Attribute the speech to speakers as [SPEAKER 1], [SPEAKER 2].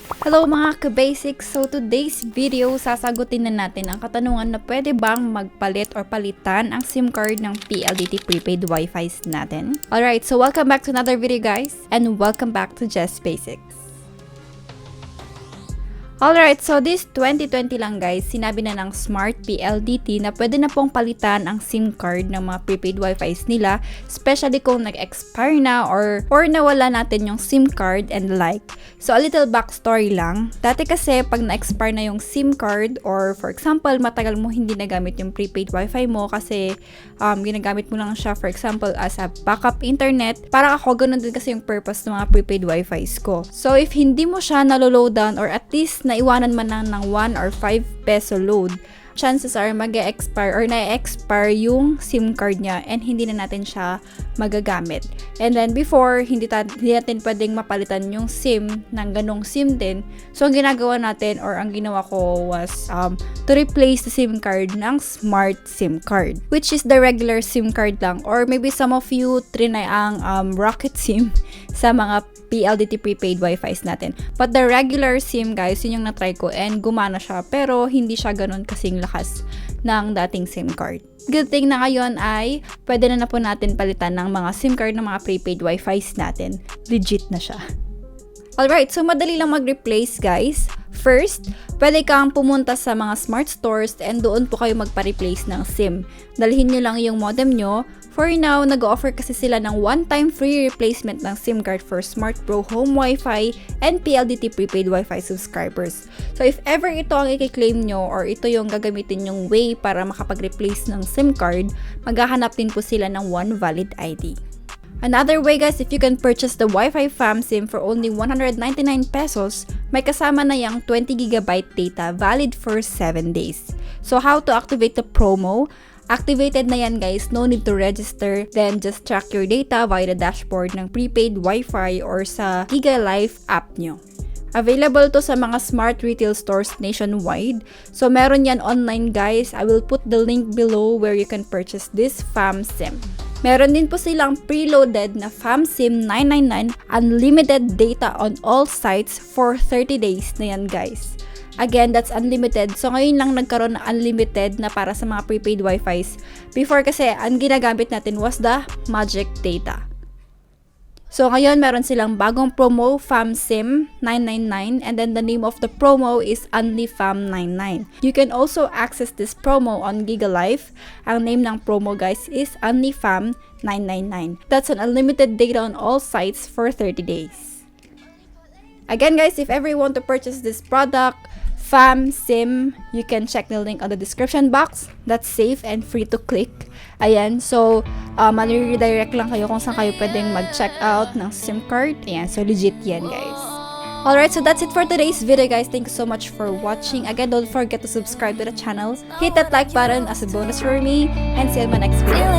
[SPEAKER 1] Hello mga ka-basics! So today's video, sasagutin na natin ang katanungan na pwede bang magpalit or palitan ang SIM card ng PLDT Prepaid Wifi natin. Alright, so welcome back to another video guys, and welcome back to Just Basics. Alright, so this 2020 lang guys, sinabi na ng Smart PLDT na pwede na pong palitan ang SIM card ng mga prepaid Wi-Fi nila, especially kung nag-expire na or nawala natin yung SIM card and the like. So a little backstory lang, dati kasi pag na-expire na yung SIM card or for example, matagal mo hindi nagamit yung prepaid Wi-Fi mo kasi ginagamit mo lang siya for example as a backup internet, para ako ganun din kasi yung purpose ng mga prepaid Wi-Fi ko. So if hindi mo siya naloloadan or at least naiwanan man lang ng 1 or 5 peso load, chances are mag-expire or na-expire yung SIM card niya and hindi na natin siya magagamit. And then before, hindi natin pwedeng mapalitan yung SIM ng ganong SIM din. So ang ginagawa natin or ang ginawa ko was to replace the SIM card ng Smart SIM card, which is the regular SIM card lang, or maybe some of you trinay ang Rocket SIM sa mga PLDT Prepaid Wi-Fi natin. But the regular SIM guys, yun yung na-try ko and gumana siya, pero hindi siya ganun kasing lakas ng dating SIM card. Good thing na ngayon ay pwede na po natin palitan ng mga SIM card ng mga prepaid Wi-Fi natin. Legit na siya. Alright, so madali lang mag-replace guys. First, pwede kang pumunta sa mga smart stores and doon po kayo magpa-replace ng SIM. Dalhin nyo lang yung modem nyo. For now, nag-offer kasi sila ng one-time free replacement ng SIM card for Smart Pro Home Wi-Fi and PLDT Prepaid Wi-Fi subscribers. So if ever ito ang i-claim nyo or ito yung gagamitin yung way para makapag-replace ng SIM card, maghahanap din po sila ng one valid ID. Another way guys, if you can purchase the Wi-Fi Fam SIM for only 199 pesos, may kasama na yung 20GB data valid for 7 days. So how to activate the promo? Activated na yan guys, no need to register, then just track your data via the dashboard ng prepaid Wi-Fi or sa Giga Life app nyo. Available to sa mga smart retail stores nationwide. So meron yan online guys, I will put the link below where you can purchase this Fam SIM. Meron din po silang preloaded na Fam SIM 999 unlimited data on all sites for 30 days na yan guys. Again, that's unlimited. So, ngayon lang nagkaroon ng unlimited na para sa mga prepaid Wi-Fis. Before kasi, ang ginagamit natin was the magic data. So, ngayon meron silang bagong promo, Fam SIM 999, and then the name of the promo is OnlyFam99. You can also access this promo on Giga Life. Ang name ng promo guys is OnlyFam999. That's an unlimited data on all sites for 30 days. Again guys, if ever you want to purchase this product, Fam SIM, you can check the link on the description box. That's safe and free to click. Ayan, so mani-redirect lang kayo kung saan kayo pwedeng mag-check out ng SIM card. Ayan, so legit yan guys. Alright, so that's it for today's video guys. Thank you so much for watching. Again, don't forget to subscribe to the channel. Hit that like button as a bonus for me. And see you in my next video.